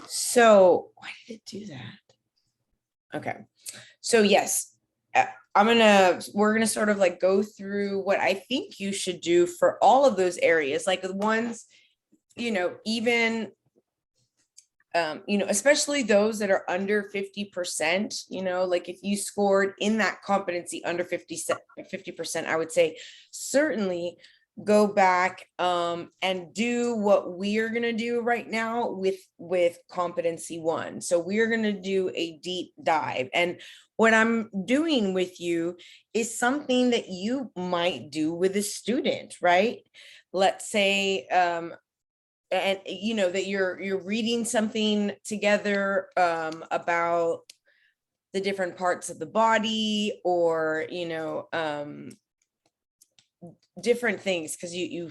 So why did it do that? Okay. So yes, we're gonna sort of like go through what I think you should do for all of those areas, like the ones, even especially those that are under 50%, like if you scored in that competency under 50%, I would say certainly go back and do what we are going to do right now with competency 1. So we're going to do a deep dive, and what I'm doing with you is something that you might do with a student, right? Let's say and that you're reading something together about the different parts of the body, or different things, because you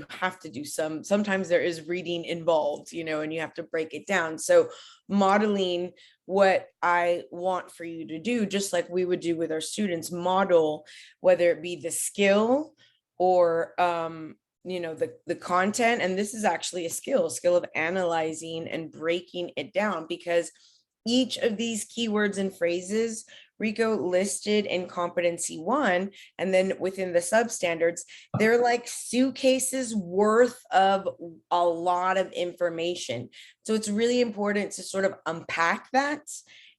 have to do sometimes there is reading involved, and you have to break it down. So modeling what I want for you to do, just like we would do with our students, model whether it be the skill or the content. And this is actually a skill of analyzing and breaking it down, because each of these keywords and phrases Rico listed in competency 1, and then within the substandards, they're like suitcases worth of a lot of information. So it's really important to sort of unpack that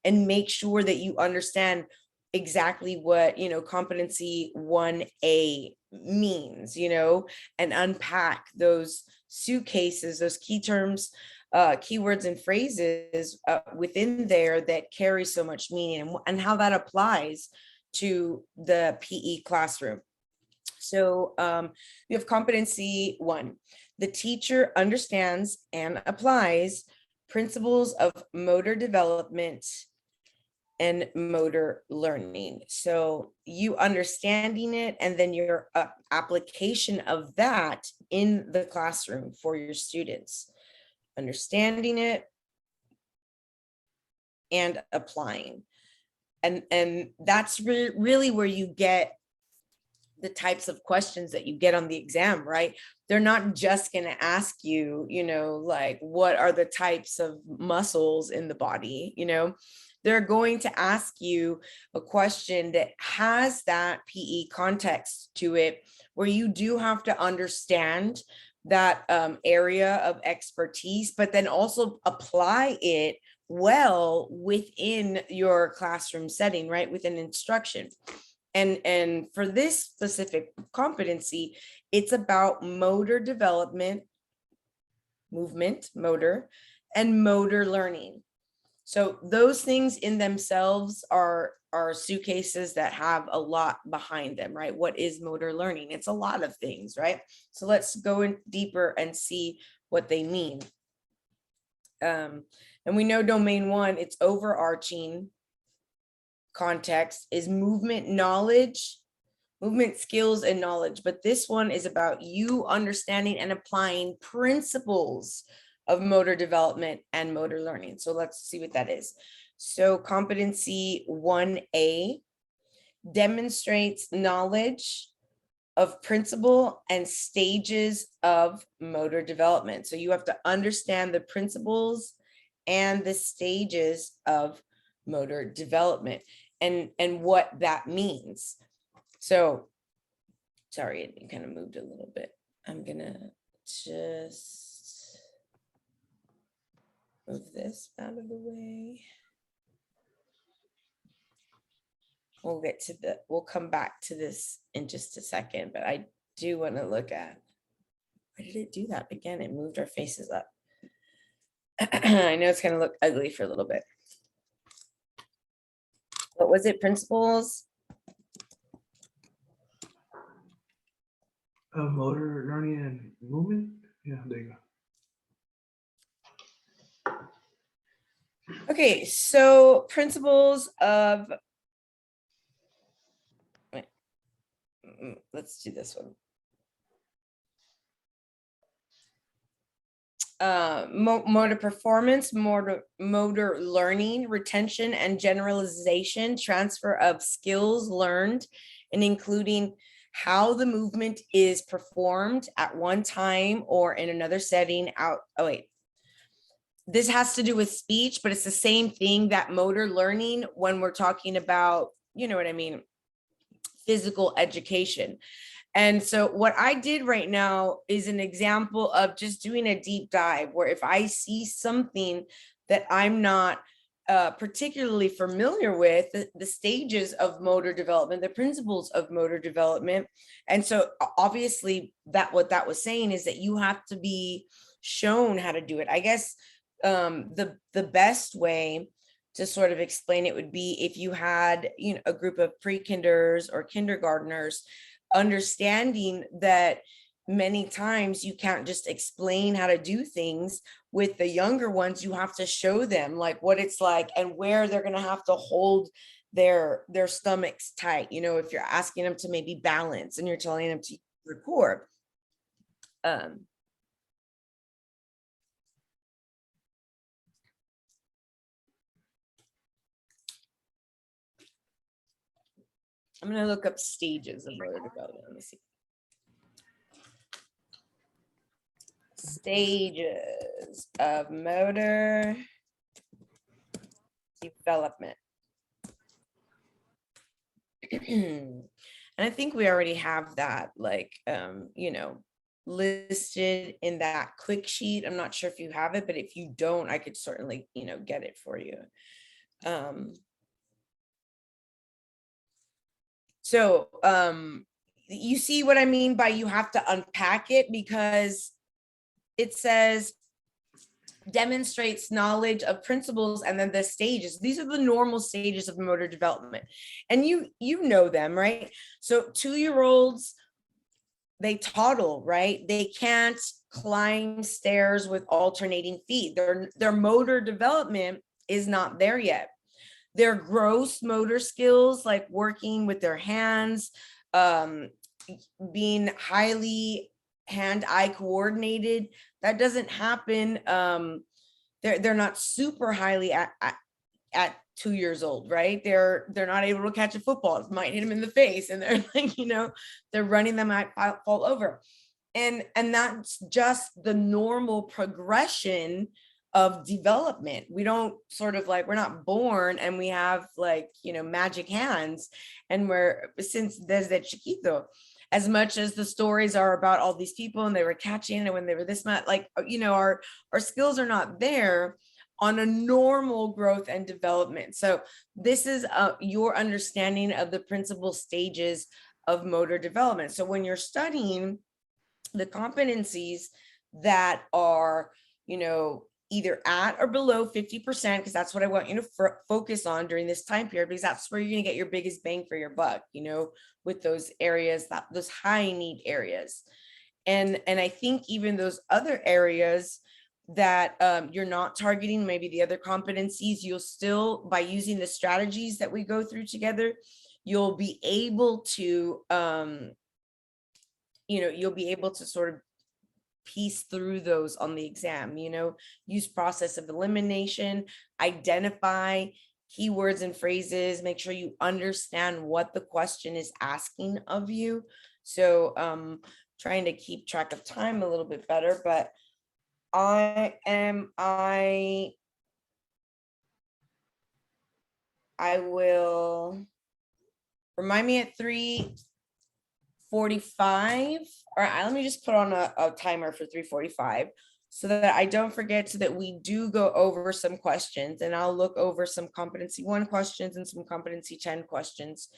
and make sure that you understand exactly what competency 1A means, and unpack those suitcases, those key terms, keywords and phrases within there that carry so much meaning, and how that applies to the PE classroom. So you have competency 1. The teacher understands and applies principles of motor development and motor learning. So you understanding it, and then your application of that in the classroom for your students. Understanding it and applying. And that's really where you get the types of questions that you get on the exam, right? They're not just going to ask you, like, what are the types of muscles in the body, they're going to ask you a question that has that PE context to it, where you do have to understand that area of expertise, but then also apply it well within your classroom setting, right? Within instruction. And for this specific competency, it's about motor development, movement, motor, and motor learning. So those things in themselves are suitcases that have a lot behind them, right? What is motor learning? It's a lot of things, right? So let's go in deeper and see what they mean. And we know domain 1, it's overarching context, is movement knowledge, movement skills and knowledge. But this one is about you understanding and applying principles of motor development and motor learning. So let's see what that is. So competency 1A demonstrates knowledge of principle and stages of motor development. So you have to understand the principles and the stages of motor development and what that means. So, sorry, it kind of moved a little bit. I'm gonna just move this out of the way. We'll come back to this in just a second, but I do want to look at, why did it do that again? It moved our faces up. I know it's gonna look ugly for a little bit. What was it? Principles? Motor learning and movement. Yeah, there you go. Okay, so principles of, let's do this one. Motor performance, motor learning, retention and generalization, transfer of skills learned, and including how the movement is performed at one time or in another setting this has to do with speech, but it's the same thing, that motor learning, when we're talking about, you know what I mean, physical education. And so what I did right now is an example of just doing a deep dive, where if I see something that I'm not particularly familiar with, the stages of motor development, the principles of motor development. And so obviously that what that was saying is that you have to be shown how to do it. I guess the best way to sort of explain it would be if you had, you know, a group of pre-kinders or kindergartners, understanding that many times you can't just explain how to do things. With the younger ones, you have to show them like what it's like and where they're going to have to hold their stomachs tight. You know, if you're asking them to maybe balance and you're telling them to use their core. I'm going to look up stages of motor development. Let me see. Stages of motor development. And I think we already have that, like, you know, listed in that quick sheet. I'm not sure if you have it, but if you don't, I could certainly, you know, get it for you. So you see what I mean by you have to unpack it, because it says demonstrates knowledge of principles, and then the stages. These are the normal stages of motor development, and you know them, right? So 2-year-olds, they toddle, right? They can't climb stairs with alternating feet. Their motor development is not there yet. Their gross motor skills, like working with their hands, being highly hand-eye coordinated, that doesn't happen. They're not super highly at 2 years old, right? They're not able to catch a football. It might hit them in the face, and they're like, you know, they're running, them might fall over. And that's just the normal progression of development. We don't sort of like, we're not born and we have like, you know, magic hands, and we're, since desde chiquito, as much as the stories are about all these people and they were catching it when they were this much, like, you know, our skills are not there on a normal growth and development. So this is your understanding of the principal stages of motor development. So when you're studying the competencies that are, you know, either at or below 50%, because that's what I want you to focus on during this time period, because that's where you're going to get your biggest bang for your buck, you know, with those areas, those high need areas. And I think even those other areas that you're not targeting, maybe the other competencies, you'll still, by using the strategies that we go through together, you'll be able to, you know, you'll be able to sort of piece through those on the exam, you know, use process of elimination, identify keywords and phrases, make sure you understand what the question is asking of you. So trying to keep track of time a little bit better, but I will remind me at 3:45. All right, let me just put on a timer for 3:45 so that I don't forget, so that we do go over some questions, and I'll look over some competency 1 questions and some competency 10 questions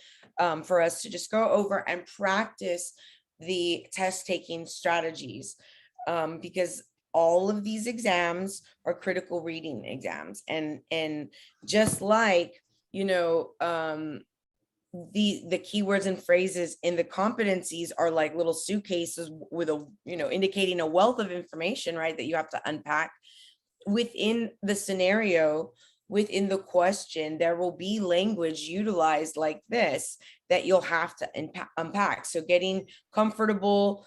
for us to just go over and practice the test taking strategies, because all of these exams are critical reading exams, and just like, you know, the keywords and phrases in the competencies are like little suitcases with a, you know, indicating a wealth of information, right, that you have to unpack. Within the scenario, within the question, there will be language utilized like this that you'll have to unpack. So getting comfortable,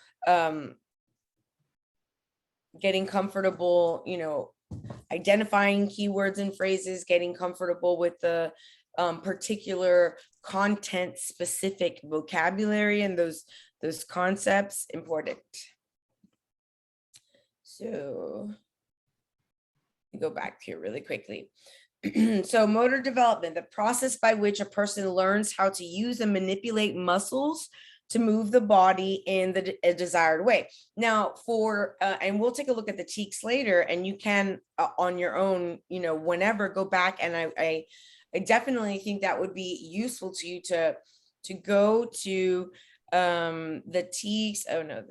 you know, identifying keywords and phrases, getting comfortable with the particular content specific vocabulary and those concepts, important. So go back here really quickly. So motor development, the process by which a person learns how to use and manipulate muscles to move the body in a desired way. Now and we'll take a look at the TEKS later, and you can on your own, whenever, go back, and I definitely think that would be useful to you to go to the TEKS. Oh no,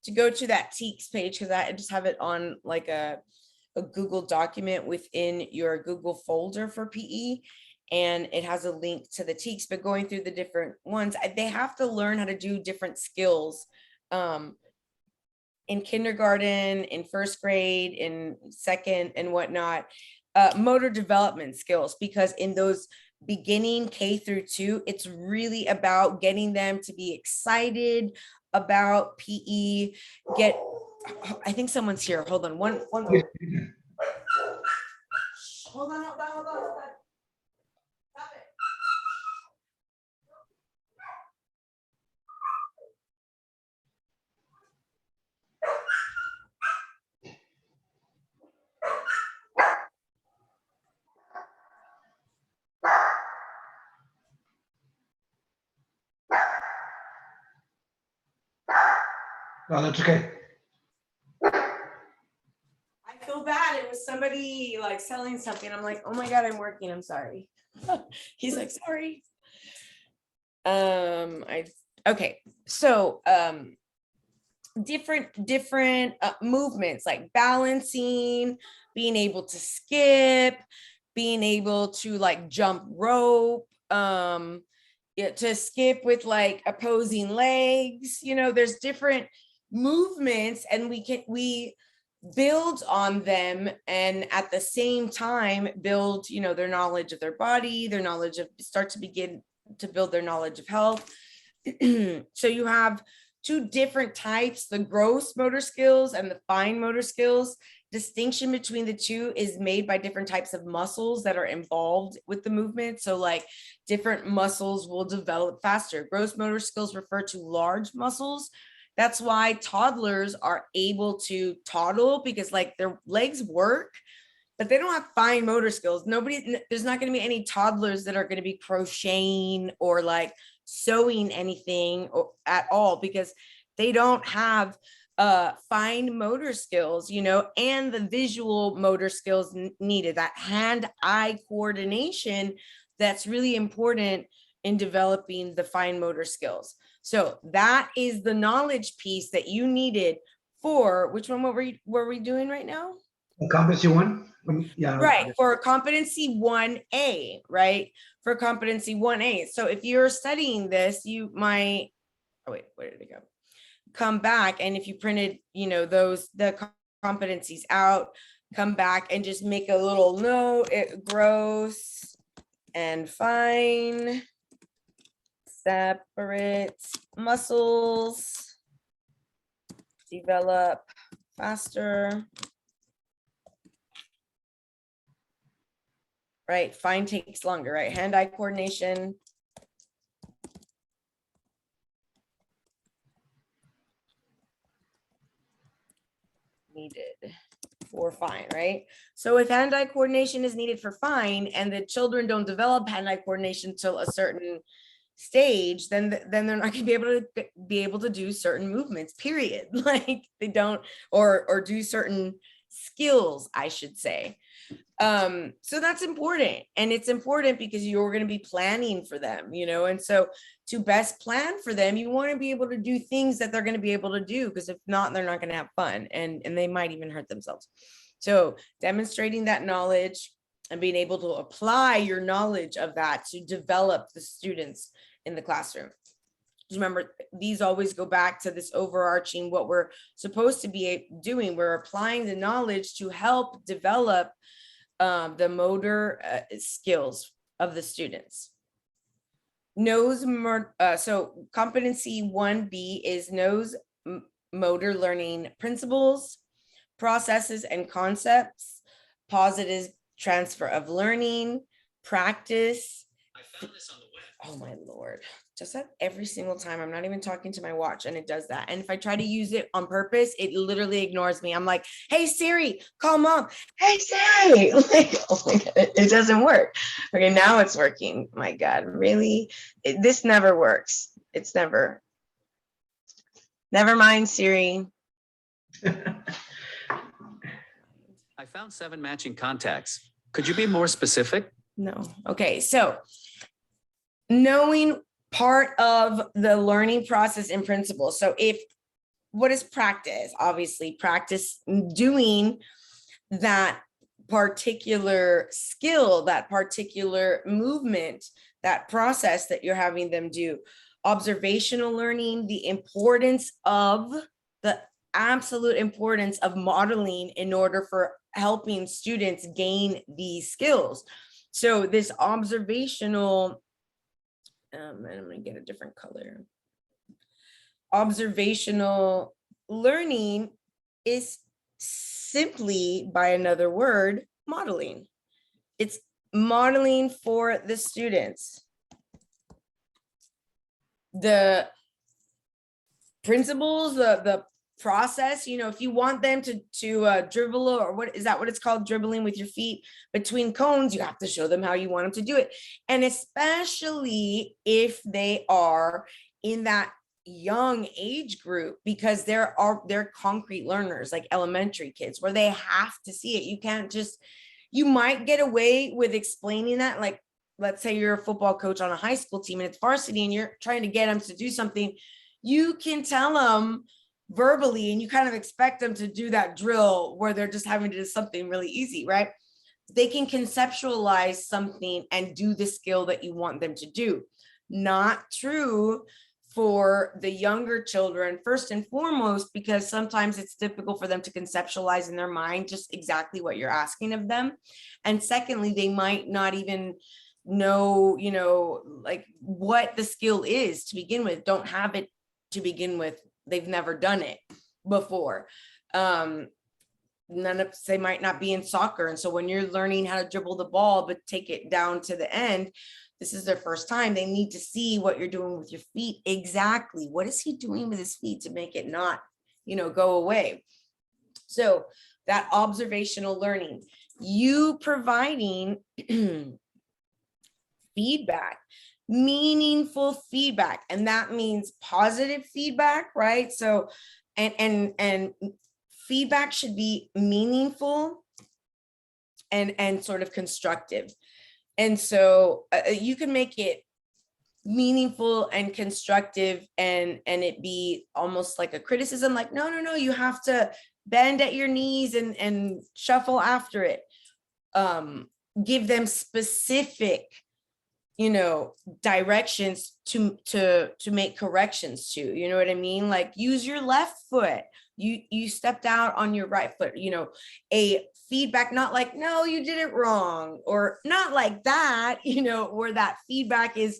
to go to that TEKS page, because I just have it on like a Google document within your Google folder for PE, and it has a link to the TEKS. But going through the different ones, they have to learn how to do different skills in kindergarten, in first grade, in second, and whatnot. Motor development skills, because in those beginning K-2, it's really about getting them to be excited about PE. I think someone's here. Hold on one moment. Hold on. Stop it. Oh, that's okay. I feel bad. It was somebody like selling something. I'm like, oh my God, I'm working. I'm sorry. He's like, sorry. Okay. So, different movements, like balancing, being able to skip, being able to like jump rope, to skip with like opposing legs. There's different movements, and we build on them, and at the same time build their knowledge of their body, their knowledge of begin to build their knowledge of health. So you have two different types, the gross motor skills and the fine motor skills. Distinction between the two is made by different types of muscles that are involved with the movement. So like different muscles will develop faster. Gross motor skills refer to large muscles. That's why toddlers are able to toddle, because like their legs work, but they don't have fine motor skills. There's not going to be any toddlers that are going to be crocheting or like sewing anything at all, because they don't have fine motor skills, and the visual motor skills needed, that hand-eye coordination that's really important in developing the fine motor skills. So that is the knowledge piece that you needed for which one were we doing right now? Competency 1? Yeah. Right, for competency 1A, right? For competency 1A. So if you're studying this, you might, oh wait, where did it go? Come back, and if you printed, the competencies out, come back and just make a little note, gross and fine, separate muscles, develop faster. Right, fine takes longer, right? Hand-eye coordination. Needed for fine, right? So if hand-eye coordination is needed for fine, and the children don't develop hand-eye coordination until a certain stage, then they're not going to be able to do certain movements, period. Like they don't, or do certain skills, I should say. So that's important, and it's important because you're going to be planning for them, and so to best plan for them, you want to be able to do things that they're going to be able to do, because if not, they're not going to have fun, and they might even hurt themselves. So demonstrating that knowledge and being able to apply your knowledge of that to develop the students in the classroom. Remember, these always go back to this overarching, what we're supposed to be doing. We're applying the knowledge to help develop the motor skills of the students. So competency 1B is knows motor learning principles, processes, and concepts, positive transfer of learning, practice. I found this on the web. Oh my Lord, just that every single time. I'm not even talking to my watch and it does that. And if I try to use it on purpose, it literally ignores me. I'm like, hey Siri, call mom. Hey Siri. Like, oh my God, it doesn't work. Okay, now it's working. My God, really? This never works. It's never mind, Siri. I found 7 matching contacts. Could you be more specific? No. Okay, so knowing part of the learning process and principles. So what is practice? Obviously, practice doing that particular skill, that particular movement, that process that you're having them do. Observational learning, the absolute importance of modeling in order for helping students gain these skills. So this observational, and I'm going to get a different color. Observational learning is simply, by another word, modeling. It's modeling for the students. The principles, the process, if you want them to dribble, or what is that, what it's called, dribbling with your feet between cones, you have to show them how you want them to do it. And especially if they are in that young age group, because they're concrete learners, like elementary kids, where they have to see it. You can't just, you might get away with explaining that, like, let's say you're a football coach on a high school team and it's varsity and you're trying to get them to do something. You can tell them verbally and you kind of expect them to do that drill where they're just having to do something really easy, right? They can conceptualize something and do the skill that you want them to do. Not true for the younger children, first and foremost, because sometimes it's difficult for them to conceptualize in their mind just exactly what you're asking of them. And secondly, they might not even know, like what the skill is to begin with, don't have it to begin with. They've never done it before. They might not be in soccer. And so when you're learning how to dribble the ball, but take it down to the end, this is their first time. They need to see what you're doing with your feet. Exactly. What is he doing with his feet to make it not, go away? So that observational learning, you providing feedback, meaningful feedback, and that means positive feedback, right? So, and feedback should be meaningful and sort of constructive. And so you can make it meaningful and constructive and it be almost like a criticism, like, no, you have to bend at your knees and shuffle after it. Give them specific, directions to make corrections to, you know what I mean? Like, use your left foot. You stepped out on your right foot, a feedback, not like, no, you did it wrong, or not like that, where that feedback is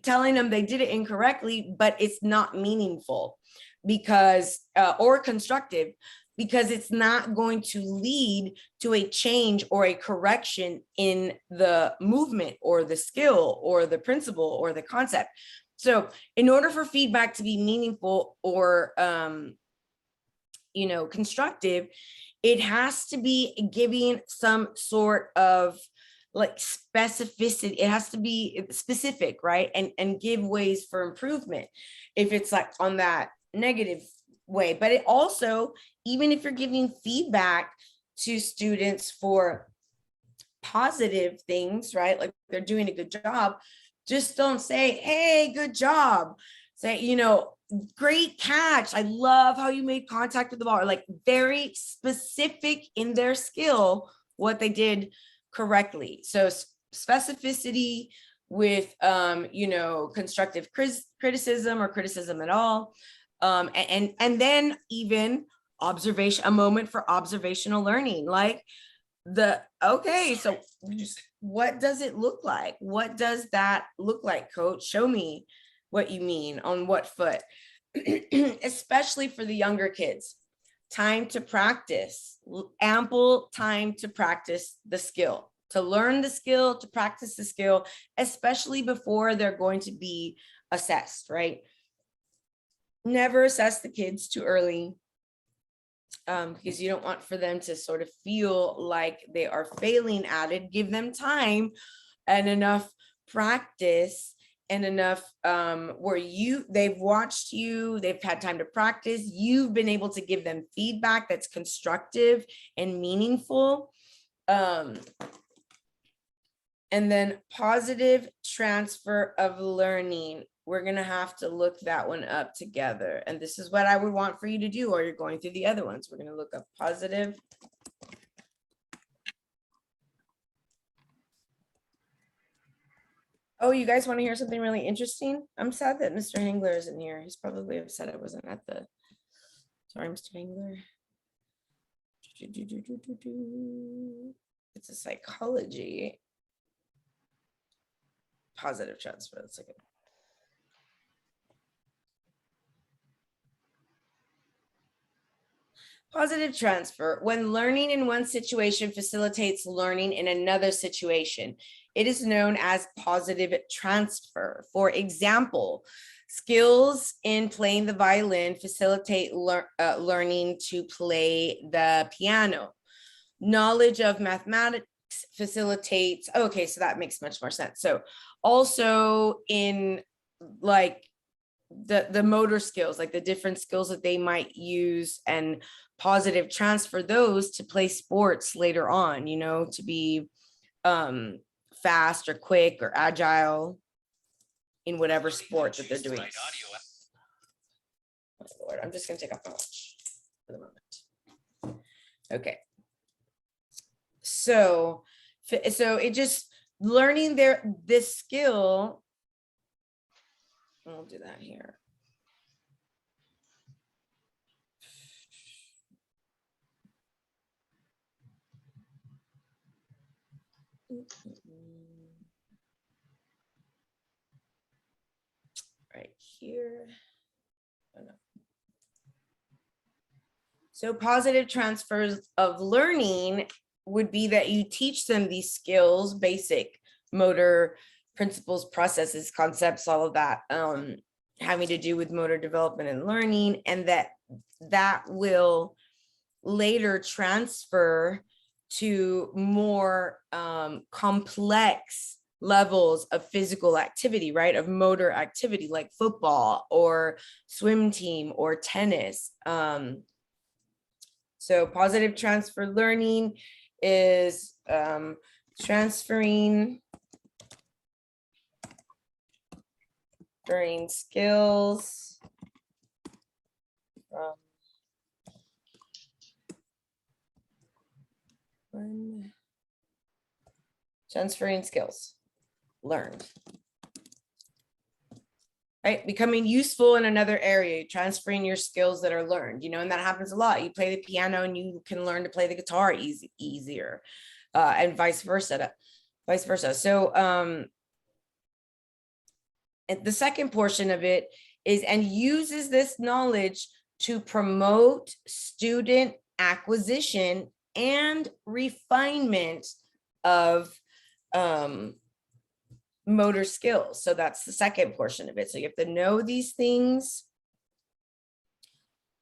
telling them they did it incorrectly, but it's not meaningful because, or constructive, because it's not going to lead to a change or a correction in the movement or the skill or the principle or the concept. So in order for feedback to be meaningful or, constructive, it has to be giving some sort of like specificity. It has to be specific, right? And give ways for improvement if it's like on that negative way. But it also, even if you're giving feedback to students for positive things, right? Like they're doing a good job, just don't say, hey, good job. Say, great catch. I love how you made contact with the ball. Or like very specific in their skill, what they did correctly. So specificity with, constructive criticism or criticism at all. And then even observation, a moment for observational learning, like okay, so what does it look like? What does that look like, coach? Show me what you mean on what foot, especially for the younger kids. Time to practice, ample time to practice the skill. to learn the skill, to practice the skill, especially before they're going to be assessed, right? Never assess the kids too early, because you don't want for them to sort of feel like they are failing at it. Give them time and enough practice and enough where they've watched you, they've had time to practice, you've been able to give them feedback that's constructive and meaningful. And then positive transfer of learning. We're going to have to look that one up together. And this is what I would want for you to do, or you're going through the other ones. We're going to look up positive. Oh, you guys want to hear something really interesting? I'm sad that Mr. Hengler isn't here. He's probably upset I wasn't at the, sorry, Mr. Hengler. It's a psychology. Positive transfer. That's like a positive transfer. When learning in one situation facilitates learning in another situation, it is known as positive transfer. For example, skills in playing the violin facilitate learning to play the piano. Knowledge of mathematics facilitates, okay, so that makes much more sense. So also in like the motor skills, like the different skills that they might use, and positive transfer those to play sports later on, you know, to be fast or quick or agile in whatever sport that they're doing. Oh, Lord, I'm just gonna take off my watch for the moment. Okay. So it just learning this skill. I'll do that here. Right here. Oh, no. So positive transfers of learning would be that you teach them these skills, basic motor principles, processes, concepts, all of that, having to do with motor development and learning, and that will later transfer to more complex levels of physical activity, right? Of motor activity like football or swim team or tennis. So positive transfer learning is transferring skills from transferring skills learned, right? Becoming useful in another area, transferring your skills that are learned, you know, and that happens a lot. You play the piano and you can learn to play the guitar easier, and vice versa. So, and the second portion of it is, and uses this knowledge to promote student acquisition and refinement of motor skills. So that's the second portion of it. So you have to know these things.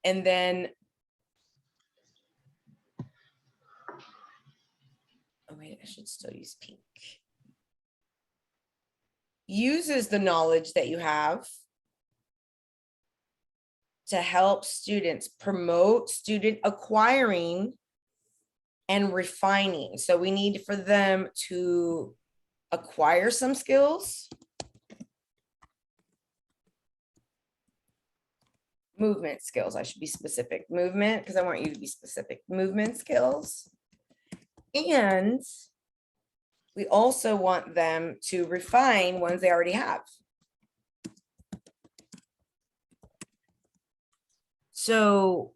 And then, oh wait, I should still use pink. Uses the knowledge that you have to help students promote student acquiring and refining. So we need for them to acquire some skills, movement skills. I should be specific. Movement, because I want you to be specific. Movement skills. And we also want them to refine ones they already have. So,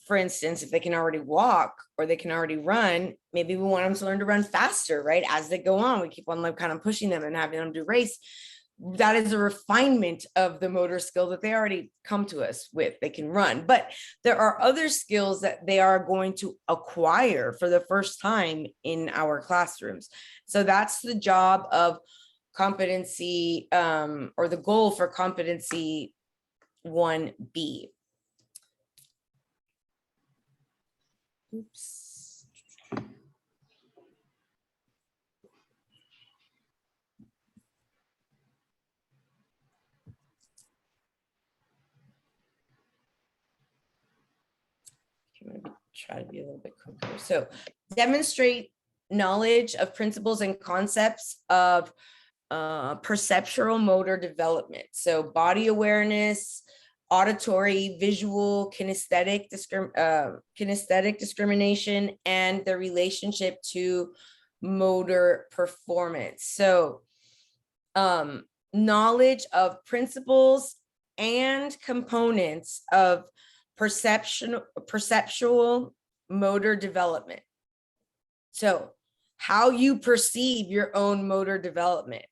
for instance, if they can already walk or they can already run, maybe we want them to learn to run faster, right? As they go on, we keep on like kind of pushing them and having them do race. that is a refinement of the motor skill that they already come to us with. They can run, but there are other skills that they are going to acquire for the first time in our classrooms. So that's the job of competency, or the goal for competency 1B. Oops. I'm going to try to be a little bit quicker. So demonstrate knowledge of principles and concepts of perceptual motor development. So body awareness, auditory, visual, kinesthetic discrimination, and the relationship to motor performance. So knowledge of principles and components of perceptual motor development. So how you perceive your own motor development.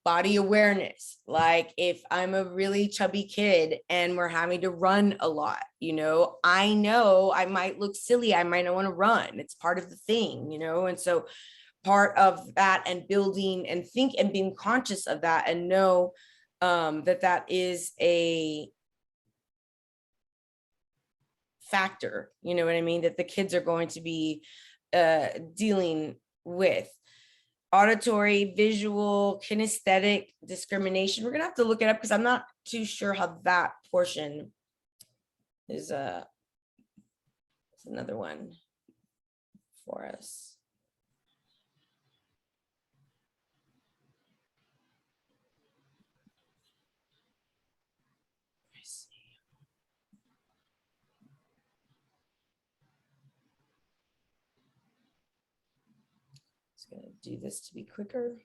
Body awareness, like if I'm a really chubby kid and we're having to run a lot, know I might look silly, I might not want to run. It's part of the thing, and so part of that, and building and think and being conscious of that, and know that is a factor, you know what I mean, that the kids are going to be dealing with. Auditory, visual, kinesthetic discrimination. We're gonna have to look it up because I'm not too sure how that portion is. It's another one for us. Going to do this to be quicker.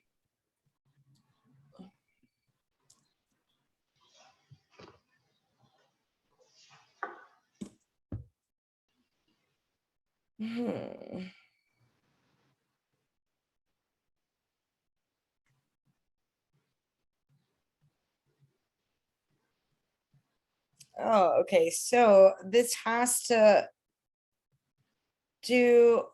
Oh, okay. So this has to do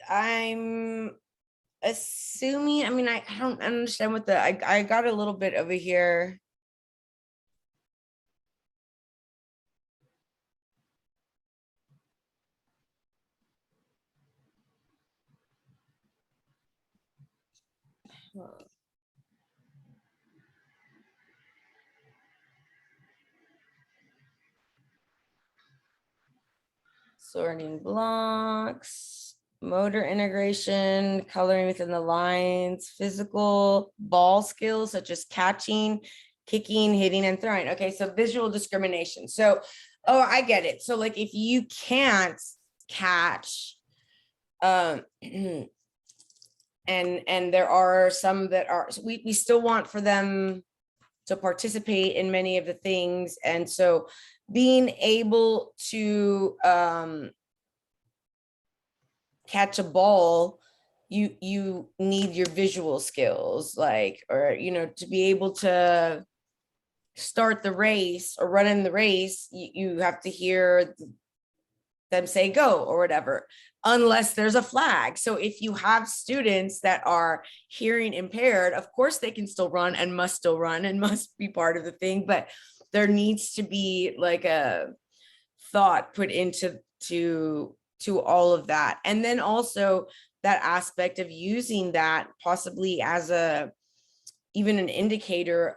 I'm assuming, I mean, I don't understand what I got a little bit over here. Sorting blocks, motor integration, coloring within the lines, physical ball skills such as catching, kicking, hitting, and throwing. Okay, so visual discrimination. So, oh, I get it. So like if you can't catch, and there are some that are, so we still want for them to participate in many of the things. And so being able to catch a ball, you need your visual skills, like, or to be able to start the race or run in the race, you have to hear them say go or whatever, unless there's a flag. So if you have students that are hearing impaired, of course they can still run and must still run and must be part of the thing, but there needs to be like a thought put into all of that. And then also that aspect of using that possibly as even an indicator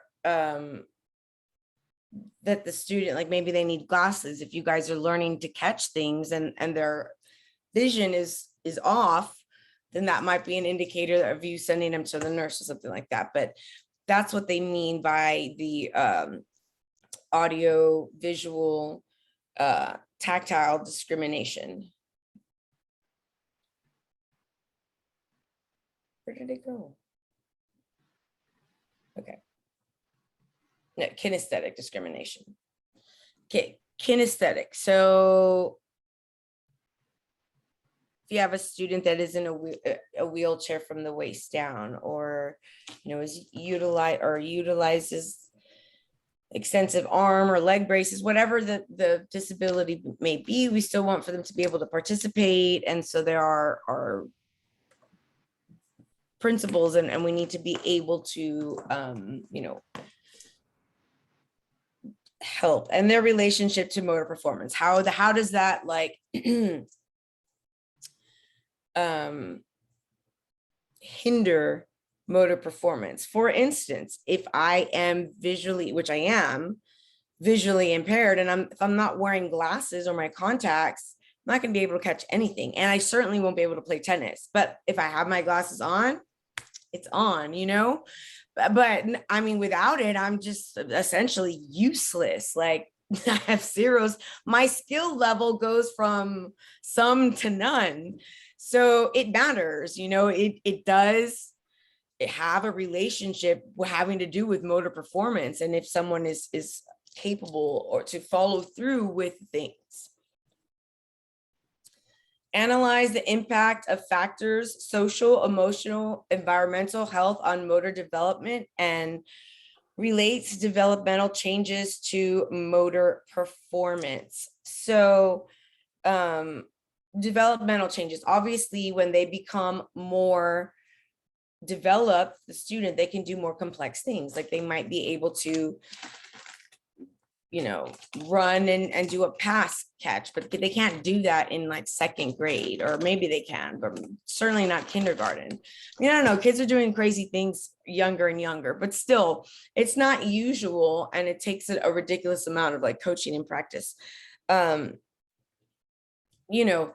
that the student, like maybe they need glasses. If you guys are learning to catch things and their vision is off, then that might be an indicator of you sending them to the nurse or something like that. But that's what they mean by the audio, visual, tactile discrimination. Where did it go? Okay. No, kinesthetic discrimination. Kinesthetic. So if you have a student that is in a wheelchair from the waist down, or, you know, is utilizes extensive arm or leg braces, whatever the disability may be, we still want for them to be able to participate. And so there are principles, and we need to be able to, you know, help. And their relationship to motor performance, how does that, like, hinder motor performance? For instance, if I am visually, which I am visually impaired, and if I'm not wearing glasses or my contacts, I'm not going to be able to catch anything. And I certainly won't be able to play tennis. But if I have my glasses on, it's on, you know. But I mean, without it, I'm just essentially useless. Like, I have zeros. My skill level goes from some to none. So it matters, you know, it does have a relationship having to do with motor performance. And if someone is capable or to follow through with things. Analyze the impact of factors, social, emotional, environmental health on motor development, and relates developmental changes to motor performance. So developmental changes, obviously, when they become more developed, the student, they can do more complex things. Like, they might be able to, you know, run and do a pass catch, but they can't do that in like second grade, or maybe they can, but certainly not kindergarten. I mean, I don't know, kids are doing crazy things younger and younger, but still, it's not usual, and it takes a ridiculous amount of like coaching and practice. You know,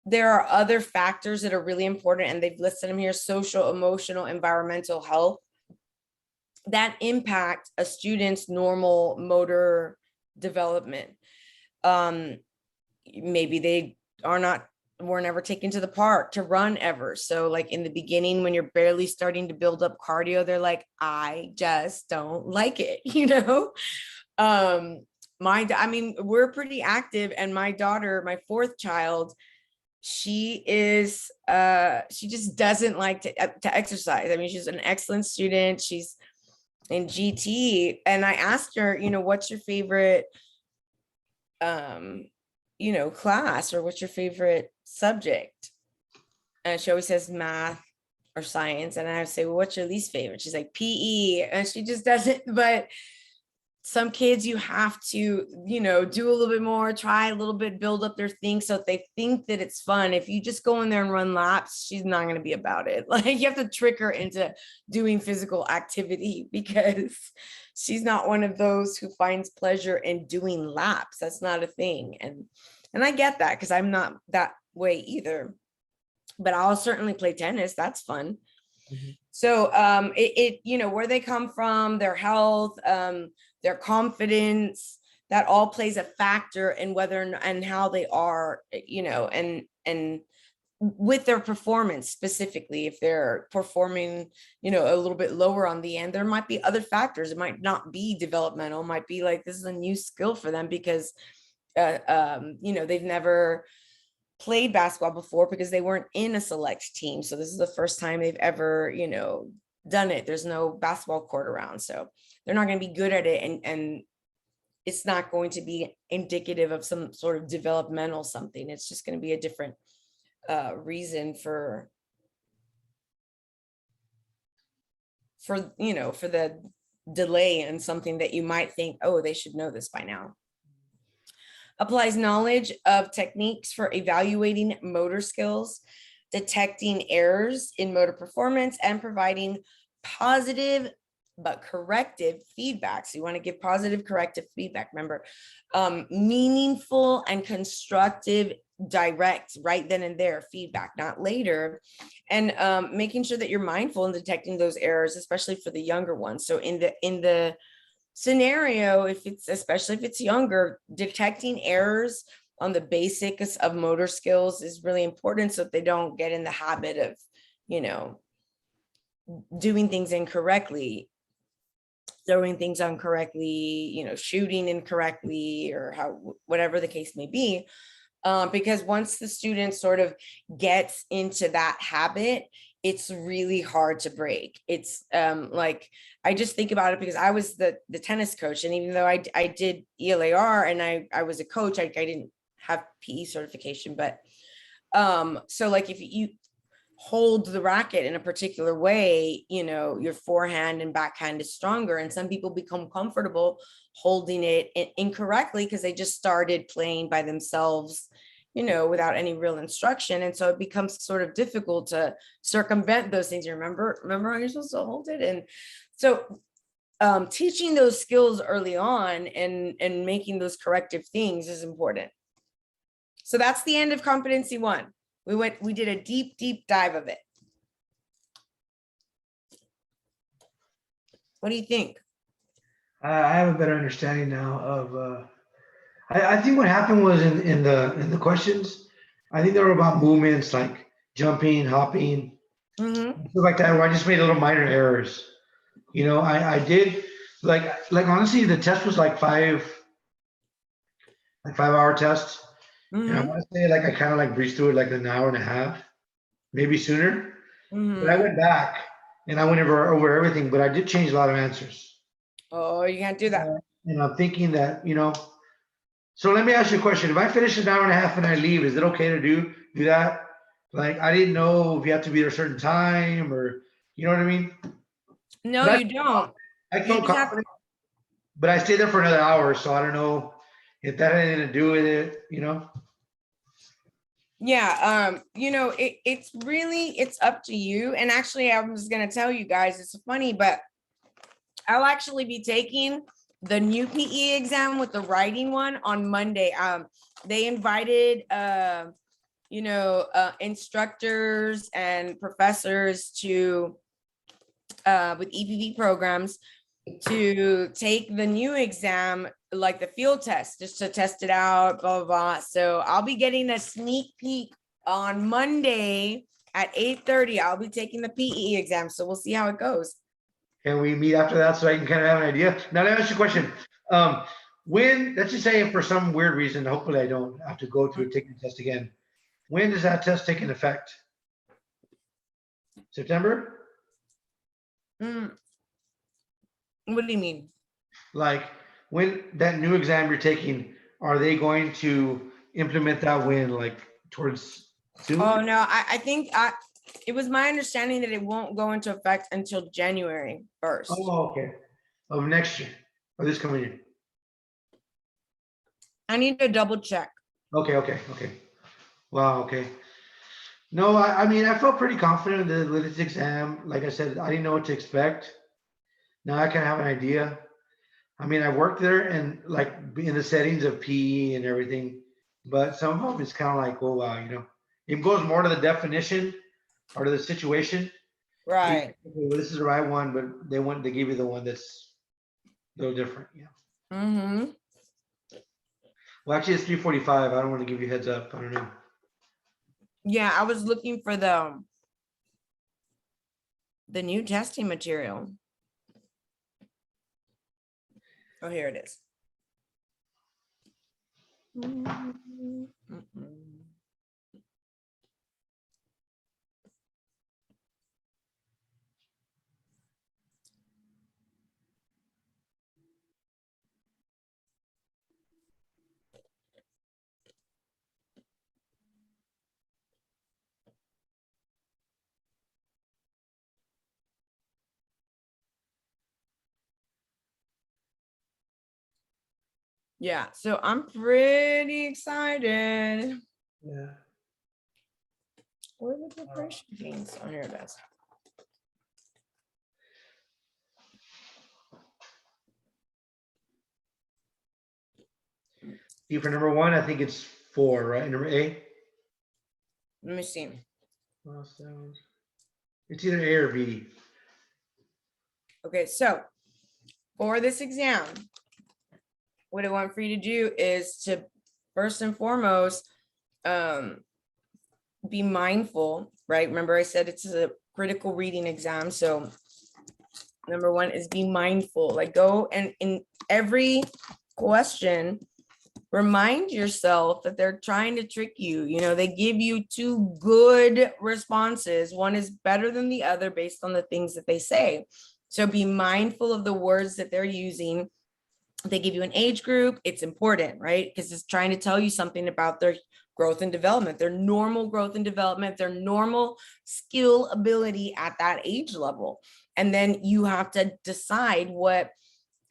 there are other factors that are really important, and they've listed them here: social, emotional, environmental health, that impact a student's normal motor development. Maybe they were never taken to the park to run ever. So like in the beginning, when you're barely starting to build up cardio, they're like, I just don't like it, you know? I mean, we're pretty active, and my daughter, my fourth child, she just doesn't like to exercise. I mean, she's an excellent student. She's in GT, and I asked her, you know, what's your favorite you know, class, or what's your favorite subject? And she always says math or science, and I say, well, what's your least favorite? She's like PE, and she just doesn't. But some kids, you have to, you know, do a little bit more, try a little bit, build up their thing, so if they think that it's fun. If you just go in there and run laps, she's not going to be about it. Like, you have to trick her into doing physical activity, because she's not one of those who finds pleasure in doing laps. That's not a thing. And I get that, because I'm not that way either, but I'll certainly play tennis. That's fun. Mm-hmm. So you know, where they come from, their health, their confidence, that all plays a factor in whether and how they are, you know, and with their performance specifically. If they're performing, you know, a little bit lower on the end, there might be other factors. It might not be developmental. It might be like, this is a new skill for them, because you know, they've never played basketball before, because they weren't in a select team. So this is the first time they've ever, you know, done it. There's no basketball court around, so they're not going to be good at it, and it's not going to be indicative of some sort of developmental something. It's just going to be a different reason for you know, for the delay in something that you might think, oh, they should know this by now. Applies knowledge of techniques for evaluating motor skills, detecting errors in motor performance, and providing positive but corrective feedback. So you want to give positive corrective feedback. Remember, meaningful and constructive, direct, right then and there feedback, not later. And making sure that you're mindful in detecting those errors, especially for the younger ones. So in the scenario, especially if it's younger, detecting errors on the basics of motor skills is really important, so that they don't get in the habit of, you know, doing things incorrectly. throwing things incorrectly, you know, shooting incorrectly, or how, whatever the case may be. Because once the student sort of gets into that habit, it's really hard to break. It's like, I just think about it because I was the tennis coach, and even though I did ELAR and I was a coach, I didn't have PE certification, but so like if you hold the racket in a particular way, you know, your forehand and backhand is stronger, and some people become comfortable holding it incorrectly because they just started playing by themselves, you know, without any real instruction. And so it becomes sort of difficult to circumvent those things. You remember how you're supposed to hold it. And so teaching those skills early on and making those corrective things is important. So that's the end of competency 1. We did a deep dive of it. What do you think? I have a better understanding now of. I think what happened was in the questions. I think they were about movements like jumping, hopping, stuff like that. Where I just made little minor errors. You know, I did like honestly, the test was like 5-hour test. And I want to say like I kind of like breezed through it like an hour and a half, maybe sooner. But I went back and I went over everything, but I did change a lot of answers. Oh, you can't do that. And I'm thinking that, you know, so let me ask you a question. If I finish an hour and a half and I leave, is it okay to do that? Like, I didn't know if you have to be at a certain time, or, you know what I mean? No, But you don't. I You felt just have, confident, but I stayed there for another hour. So I don't know if that had anything to do with it, you know? yeah, you know, it's really, it's up to you. And actually, I was going to tell you guys, it's funny, but I'll actually be taking the new PE exam with the writing one on Monday. They invited, you know, instructors and professors to, with EPP programs, to take the new exam, like the field test, just to test it out, blah, blah, blah. So I'll be getting a sneak peek on Monday at 8:30. I'll be taking the PE exam. So we'll see how it goes. Can we meet after that so I can kind of have an idea? Now, let me ask you a question. When, let's just say for some weird reason, hopefully I don't have to go through taking the test again. When does that test take an effect? September? What do you mean? Like, when that new exam you're taking, are they going to implement that when, like, towards soon? Oh, no, I think it was my understanding that it won't go into effect until January 1st. Oh, okay. Of next year, or this coming year? I need to double check. Okay. Wow, okay. No, I mean, I felt pretty confident with this exam. Like I said, I didn't know what to expect. Now I kind of have an idea. I mean, I worked there and like in the settings of PE and everything, but some of them it's kind of like, oh wow, you know, it goes more to the definition or to the situation. Right. Okay, well, this is the right one, but they give you the one that's a little different. Yeah. Well, actually, it's 3:45. I don't want to give you heads up. I don't know. Yeah, I was looking for the new testing material. Oh, here it is. Yeah, so I'm pretty excited. Yeah. Where are the preparation things? Oh, here it is. See, for number 1, I think it's 4, right? Number A. Let me see. It's either A or B. Okay, so for this exam, what I want for you to do is to first and foremost be mindful, right? Remember I said it's a critical reading exam, so Number one is be mindful. Like go and in every question, remind yourself that they're trying to trick you. You know, they give you two good responses. One is better than the other based on the things that they say. So be mindful of the words that they're using. If they give you an age group, it's important, right? Because it's trying to tell you something about their growth and development, their normal growth and development, their normal skill ability at that age level. And then you have to decide what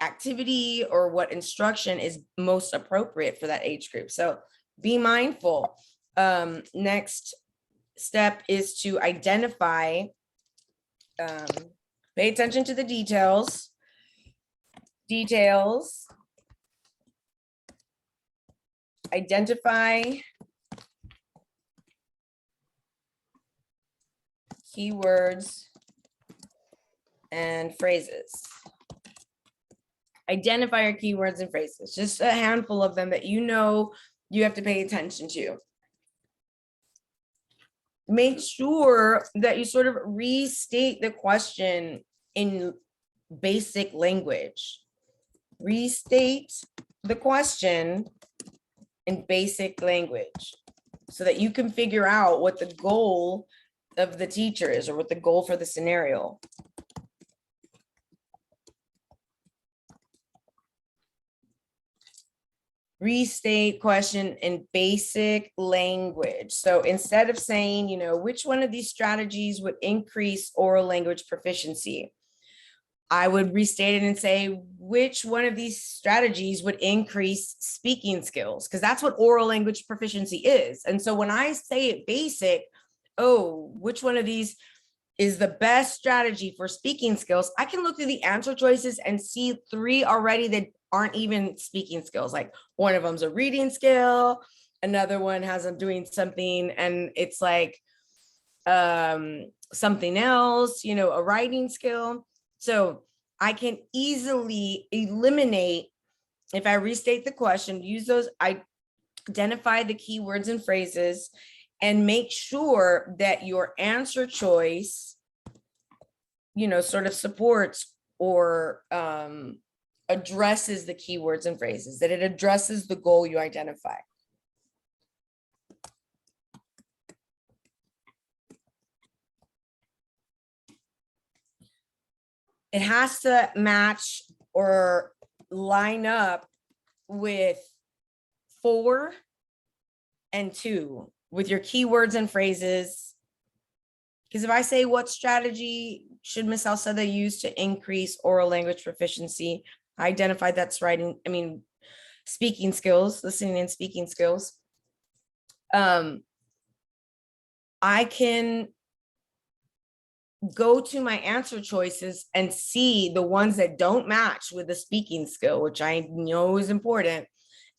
activity or what instruction is most appropriate for that age group. So be mindful. Next step is to identify, pay attention to the details, identify keywords and phrases. Identify your keywords and phrases, just a handful of them that you know you have to pay attention to. Make sure that you sort of restate the question in basic language. Restate the question in basic language so that you can figure out what the goal of the teacher is or what the goal for the scenario. Restate question in basic language. So instead of saying, you know, which one of these strategies would increase oral language proficiency, I would restate it and say, which one of these strategies would increase speaking skills? Because that's what oral language proficiency is. And so when I say it basic, oh, which one of these is the best strategy for speaking skills? I can look through the answer choices and see 3 already that aren't even speaking skills. Like one of them's a reading skill, another one has them doing something and it's like something else, you know, a writing skill. So I can easily eliminate, if I restate the question, use those, identify the keywords and phrases, and make sure that your answer choice, you know, sort of supports or addresses the keywords and phrases, that it addresses the goal you identify. It has to match or line up with 4 and 2 with your keywords and phrases. Because if I say, what strategy should Ms. Alceda use to increase oral language proficiency? I identified that's writing, speaking skills, listening and speaking skills. I can go to my answer choices and see the ones that don't match with the speaking skill, which I know is important,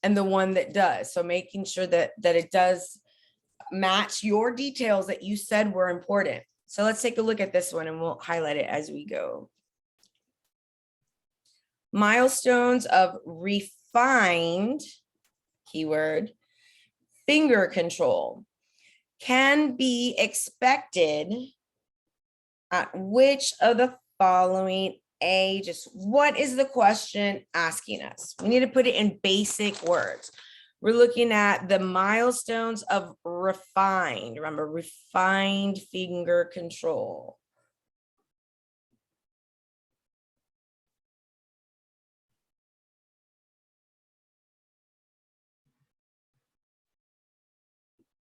and the one that does. So making sure that it does match your details that you said were important. So let's take a look at this one and we'll highlight it as we go. Milestones of refined, keyword, finger control can be expected at which of the following ages? What is the question asking us? We need to put it in basic words. We're looking at the milestones of refined. Remember, refined finger control.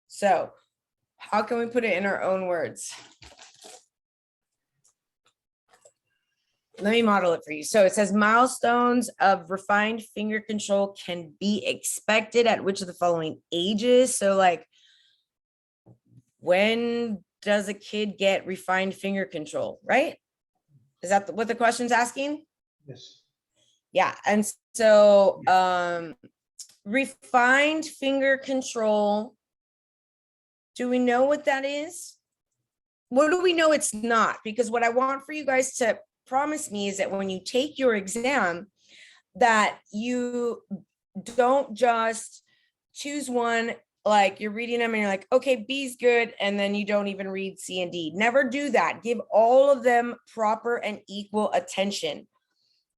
So how can we put it in our own words? Let me model it for you. So it says milestones of refined finger control can be expected at which of the following ages? So like, when does a kid get refined finger control, right? Is that what the question's asking? Yes. Yeah, and so refined finger control, do we know what that is? What do we know it's not? Because what I want for you guys to promise me is that when you take your exam, that you don't just choose one like you're reading them and you're like, okay, B's good. And then you don't even read C and D. Never do that. Give all of them proper and equal attention.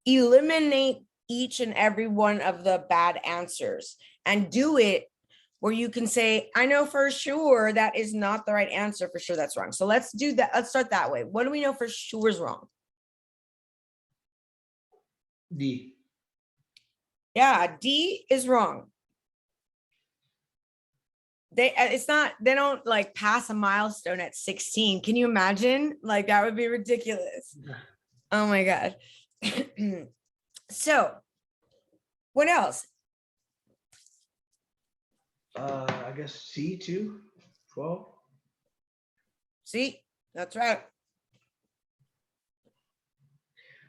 Eliminate each and every one of the bad answers and do it where you can say, I know for sure that is not the right answer. For sure that's wrong. So let's do that. Let's start that way. What do we know for sure is wrong? D. Yeah, D is wrong. They don't like pass a milestone at 16. Can you imagine? Like that would be ridiculous. Oh my God. So what else? I guess C too, 12. See, that's right.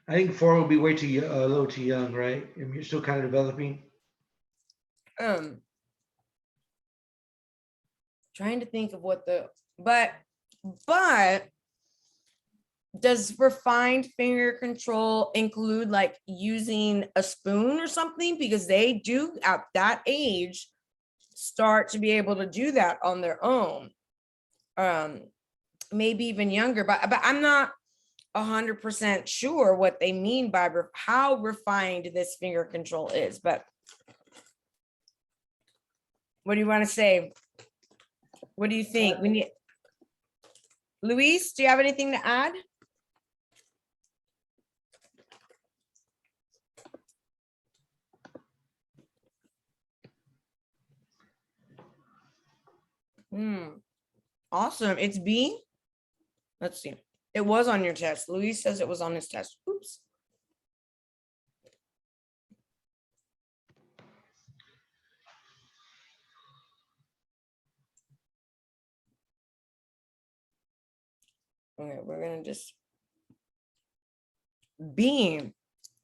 I think 4 would be way too a little too young, right? I mean, you're still kind of developing. Trying to think of what but does refined finger control include like using a spoon or something? Because they do at that age start to be able to do that on their own. Maybe even younger, but I'm not 100% sure what they mean by how refined this finger control is. But what do you want to say? What do you think? We need Luis, do you have anything to add? Awesome. It's B. Let's see. It was on your test. Luis says it was on his test. Oops. Okay, we're gonna just B.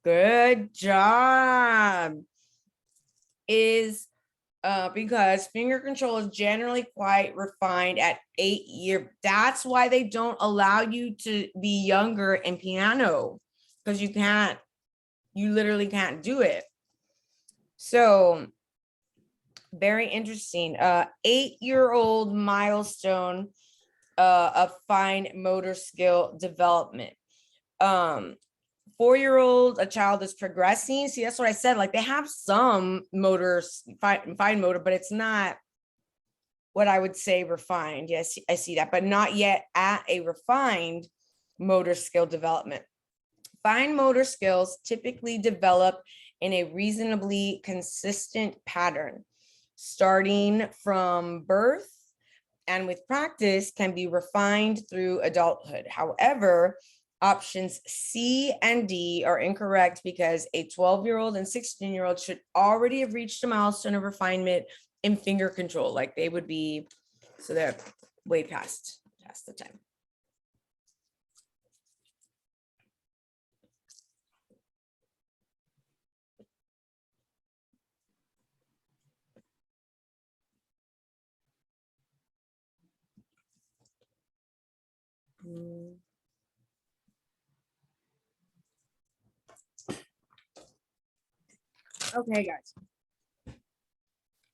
Good job. Is because finger control is generally quite refined at 8 years. That's why they don't allow you to be younger in piano, because you literally can't do it. So very interesting. 8-year-old milestone of fine motor skill development. 4-year-old, a child is progressing. See, that's what I said. Like they have some motors, fine motor, but it's not what I would say refined. Yes, I see that, but not yet at a refined motor skill development. Fine motor skills typically develop in a reasonably consistent pattern, starting from birth, and with practice can be refined through adulthood. However, options C and D are incorrect because a 12-year-old and 16-year-old should already have reached a milestone of refinement in finger control. Like they would be, so they're way past the time. Okay, guys.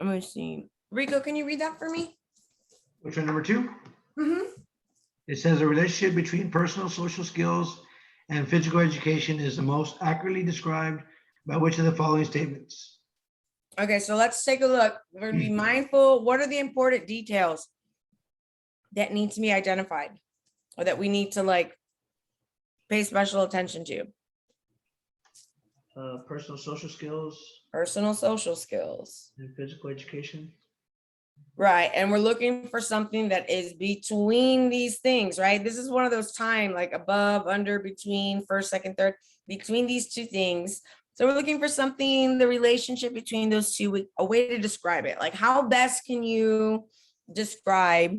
I'm going to see. Rico, can you read that for me? Which one, number 2? Mm-hmm. It says a relationship between personal social skills and physical education is the most accurately described by which of the following statements? Okay, so let's take a look. We're going to be mindful. What are the important details that need to be identified or that we need to like pay special attention to? Personal social skills Personal social skills. and physical education. Right. And we're looking for something that is between these things, right? This is one of those time like above, under, between, first, second, third, between these two things. So we're looking for something, the relationship between those two, a way to describe it. Like how best can you describe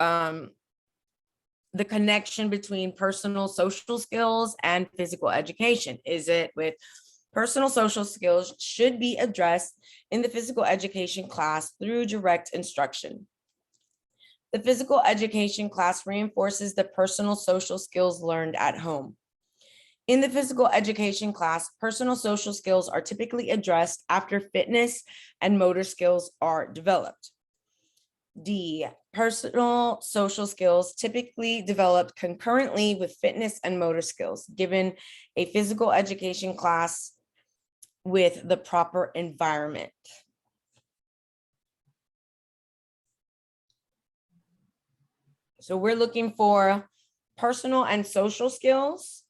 the connection between personal social skills and physical education? Is it with personal social skills should be addressed in the physical education class through direct instruction. The physical education class reinforces the personal social skills learned at home. In the physical education class, personal social skills are typically addressed after fitness and motor skills are developed. D, personal social skills typically developed concurrently with fitness and motor skills, given a physical education class with the proper environment. So we're looking for personal and social skills,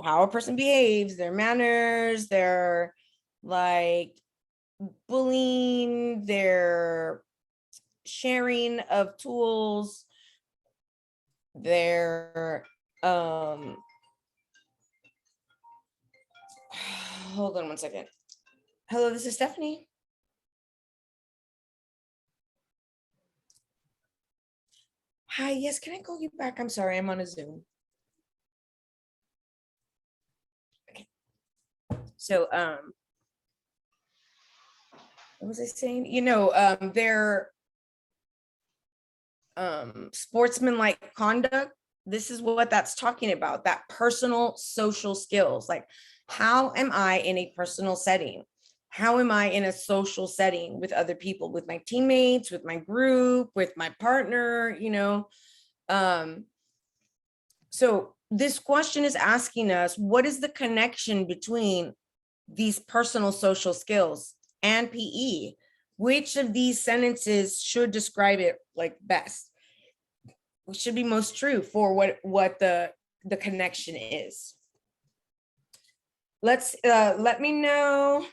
how a person behaves, their manners, their like bullying, their sharing of tools, their hold on one second. Hello, this is Stephanie. Hi, yes, can I call you back? I'm sorry, I'm on a Zoom. Okay. So what was I saying? You know, their sportsmanlike conduct. This is what that's talking about, that personal social skills. Like, how am I in a personal setting? How am I in a social setting with other people, with my teammates, with my group, with my partner, you know? So this question is asking us, what is the connection between these personal social skills and PE? Which of these sentences should describe it like best? Which should be most true for what the connection is? Let's let me know.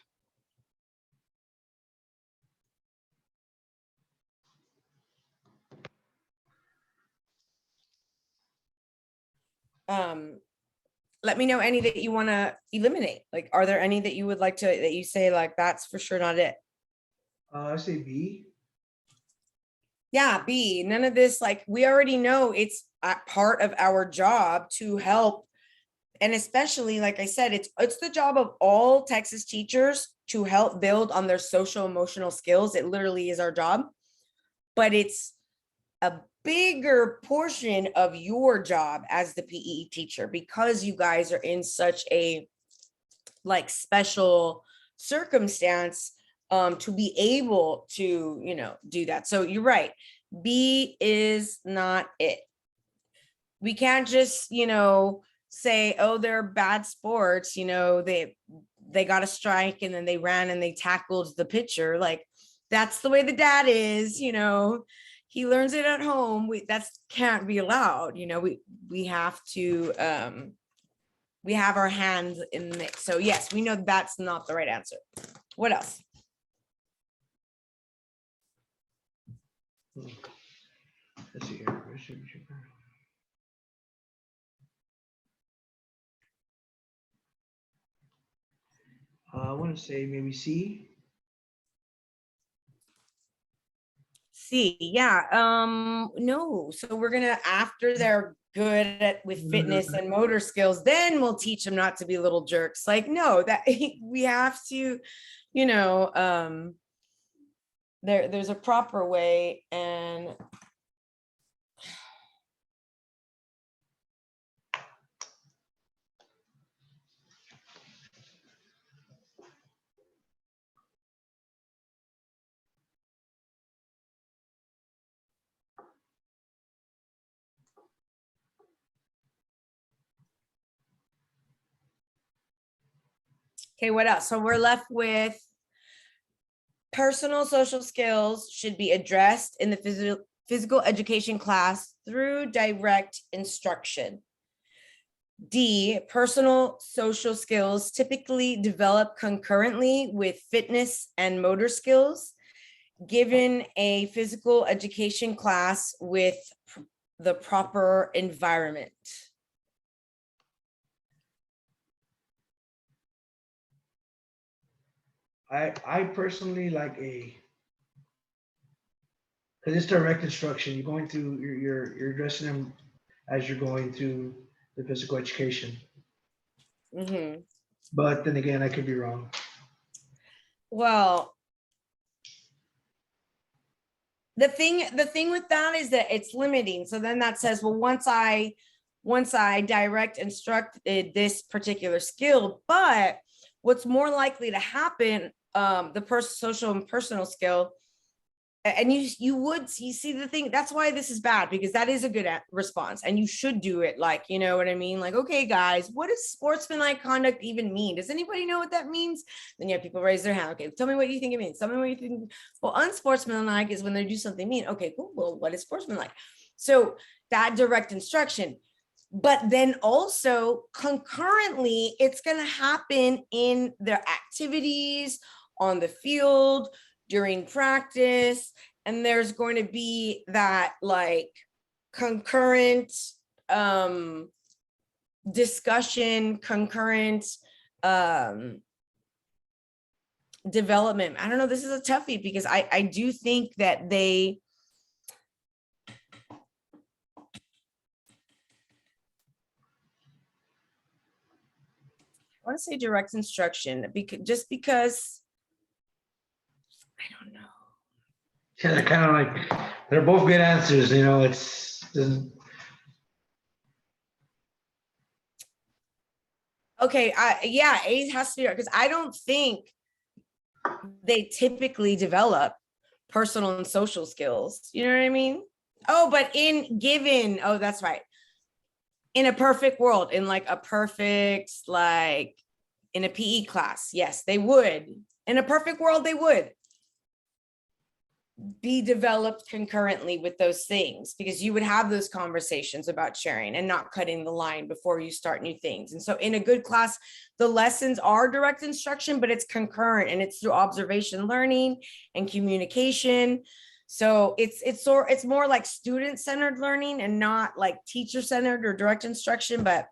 Let me know any that you want to eliminate. Like, are there any that you would like to, that you say like, that's for sure not it? I say B. Yeah, B, none of this, like, we already know it's a part of our job to help. And especially, like I said, it's the job of all Texas teachers to help build on their social emotional skills. It literally is our job, but it's a bigger portion of your job as the PE teacher, because you guys are in such a like special circumstance to be able to, you know, do that. So you're right. B is not it. We can't just, you know, say, oh, they're bad sports, you know, they got a strike and then they ran and they tackled the pitcher. Like, that's the way the dad is, you know, he learns it at home. That's can't be allowed, you know, we have to we have our hands in the mix. So yes, we know that's not the right answer. What else? Let's see here. I want to say maybe C. C, yeah. No, so we're gonna, after they're good at with fitness and motor skills, then we'll teach them not to be little jerks. Like, no, that we have to, you know, there's a proper way. And okay, what else? So we're left with personal social skills should be addressed in the physical education class through direct instruction. D, personal social skills typically develop concurrently with fitness and motor skills, given a physical education class with the proper environment. I personally like A, because it's direct instruction. You're going through, you're addressing them as you're going through the physical education. Mm-hmm. But then again, I could be wrong. Well, the thing with that is that it's limiting. So then that says, well, once I once I direct instruct this particular skill. But what's more likely to happen, the social and personal skill, and you see the thing, that's why this is bad, because that is a good response, and you should do it, like, you know what I mean, like, okay guys, what does sportsmanlike conduct even mean? Does anybody know what that means? Then you have people raise their hand. Okay, tell me what you think it means. Tell me what you think. Well, unsportsmanlike is when they do something mean. Okay, cool. Well, what is sportsmanlike? So that direct instruction. But then also concurrently, it's going to happen in their activities, on the field, during practice, and there's going to be that like concurrent discussion, concurrent development. I don't know, this is a toughie, because I do think that they, I want to say direct instruction, because I don't know. Yeah, they're kind of like, they're both good answers, you know, Okay, yeah, A has to be, because I don't think they typically develop personal and social skills. You know what I mean? Oh, but oh, that's right. In a perfect world, in like a perfect, like in a PE class, yes, they would. In a perfect world, they would be developed concurrently with those things, because you would have those conversations about sharing and not cutting the line before you start new things. And so in a good class, the lessons are direct instruction, but it's concurrent, and it's through observation learning and communication. So it's more like student-centered learning and not like teacher-centered or direct instruction. But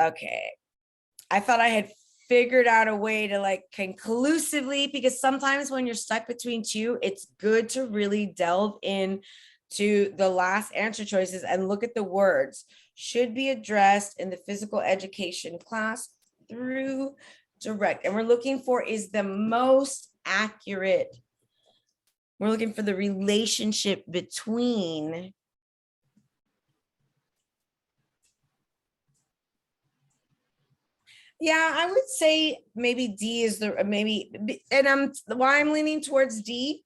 okay, I thought I had figured out a way to like conclusively, because sometimes when you're stuck between two, it's good to really delve in to the last answer choices and look at the words. Should be addressed in the physical education class through direct. And we're looking for is the most accurate. We're looking for the relationship between yeah, I would say maybe D is and why I'm leaning towards D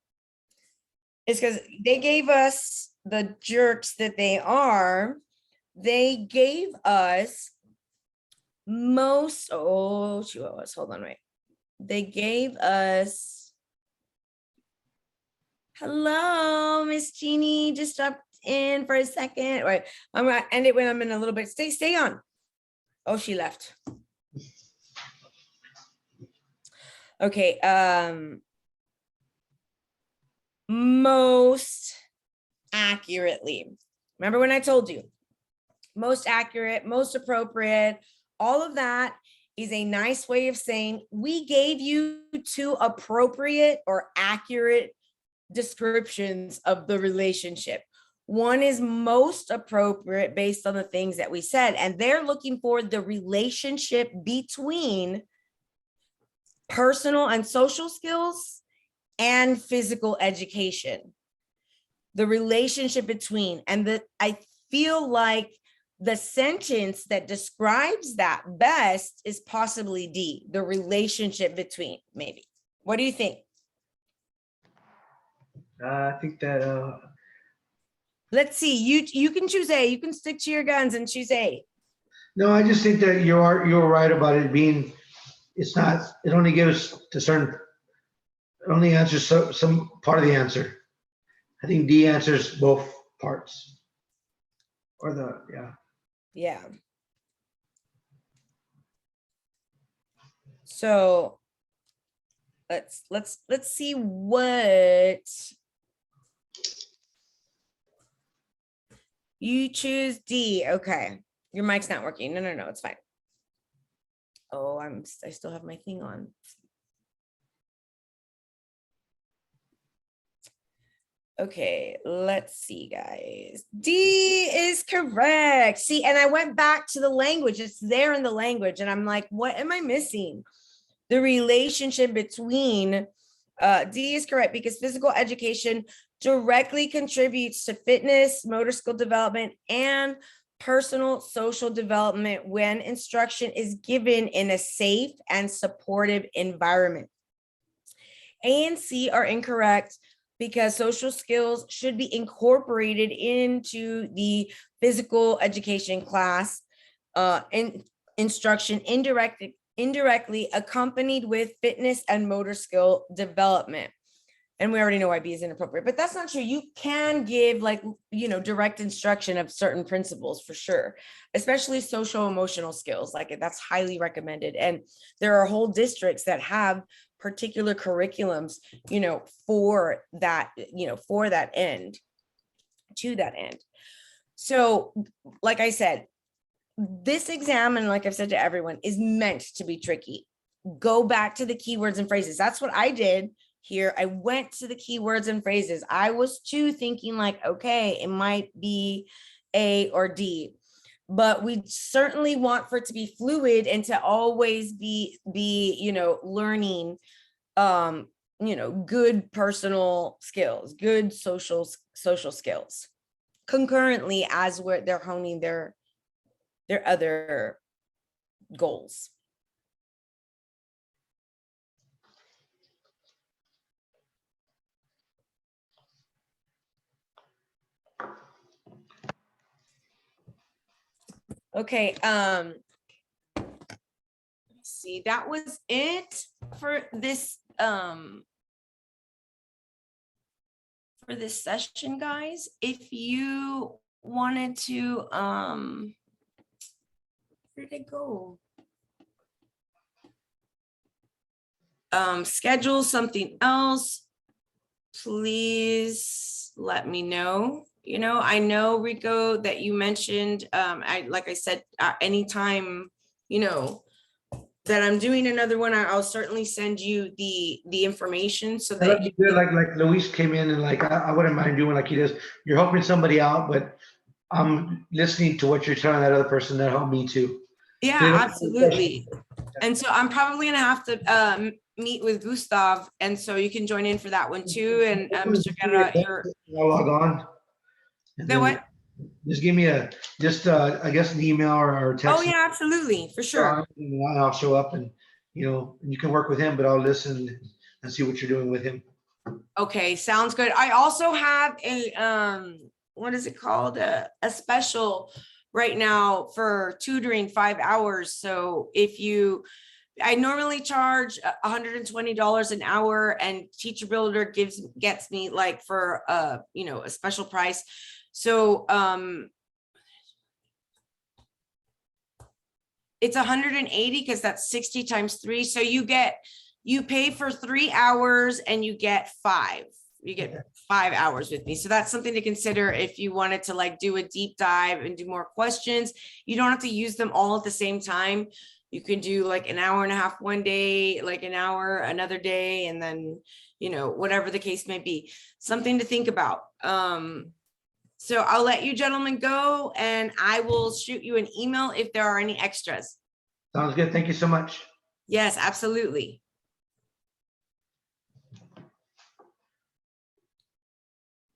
is because they gave us, the jerks that they are, they gave us most, oh, hold on, wait. They gave us, hello, Miss Jeannie, just stopped in for a second. Wait, I'm gonna end it when I'm in a little bit. Stay on. Oh, she left. Okay, most accurately. Remember when I told you, most accurate, most appropriate, all of that is a nice way of saying we gave you two appropriate or accurate descriptions of the relationship. One is most appropriate based on the things that we said, and they're looking for the relationship between personal and social skills and physical education. The relationship between, and I feel like the sentence that describes that best is possibly D, the relationship between, maybe. What do you think? I think that Let's see, you can choose A, you can stick to your guns and choose A. no, I just think that you're right about it being, it only gives to certain, it only answers some part of the answer. I think D answers both parts. Or Yeah. So let's see what you choose. D. Okay, your mic's not working. No, it's fine. Oh, I still have my thing on. Okay, let's see, guys. D is correct. See, and I went back to the language. It's there in the language. And I'm like, what am I missing? The relationship between D is correct, because physical education directly contributes to fitness, motor skill development, and personal social development when instruction is given in a safe and supportive environment. A and C are incorrect because social skills should be incorporated into the physical education class and instruction indirectly accompanied with fitness and motor skill development. And we already know why B is inappropriate, but that's not true. You can give direct instruction of certain principles for sure, especially social emotional skills. Like that's highly recommended. And there are whole districts that have particular curriculums, for that, for that end, to that end. So like I said, this exam, and like I've said to everyone, is meant to be tricky. Go back to the keywords and phrases. That's what I did here. I went to the keywords and phrases. I was too thinking like, okay, it might be A or D, but we certainly want for it to be fluid and to always be learning, good personal skills, good social skills concurrently as they're honing their other goals. Okay, let's see, that was it for this session, guys. If you wanted to where did it go? Schedule something else, please let me know. I know, Rico, that you mentioned, like I said, anytime, that I'm doing another one, I'll certainly send you the information so that you do, like Luis came in and like, I wouldn't mind doing like he does. You're helping somebody out, but I'm listening to what you're telling that other person that helped me too. Yeah, absolutely. And so I'm probably gonna have to meet with Gustav, and so you can join in for that one too. And Mr. Guerra, I'll log on. The what? Just give me I guess an email or text. Oh yeah, absolutely, for sure. And I'll show up, and you can work with him, but I'll listen and see what you're doing with him. Okay, sounds good. I also have a what is it called? A special right now for tutoring 5 hours. So I normally charge $120 an hour, and Teacher Builder gets me like for a special price. So it's 180 because that's 60 times 3. So you pay for 3 hours and you get 5. You get 5 hours with me. So that's something to consider if you wanted to like do a deep dive and do more questions. You don't have to use them all at the same time. You can do like an hour and a half one day, like an hour another day, and then, whatever the case may be. Something to think about. So I'll let you gentlemen go, and I will shoot you an email if there are any extras. Sounds good. Thank you so much. Yes, absolutely.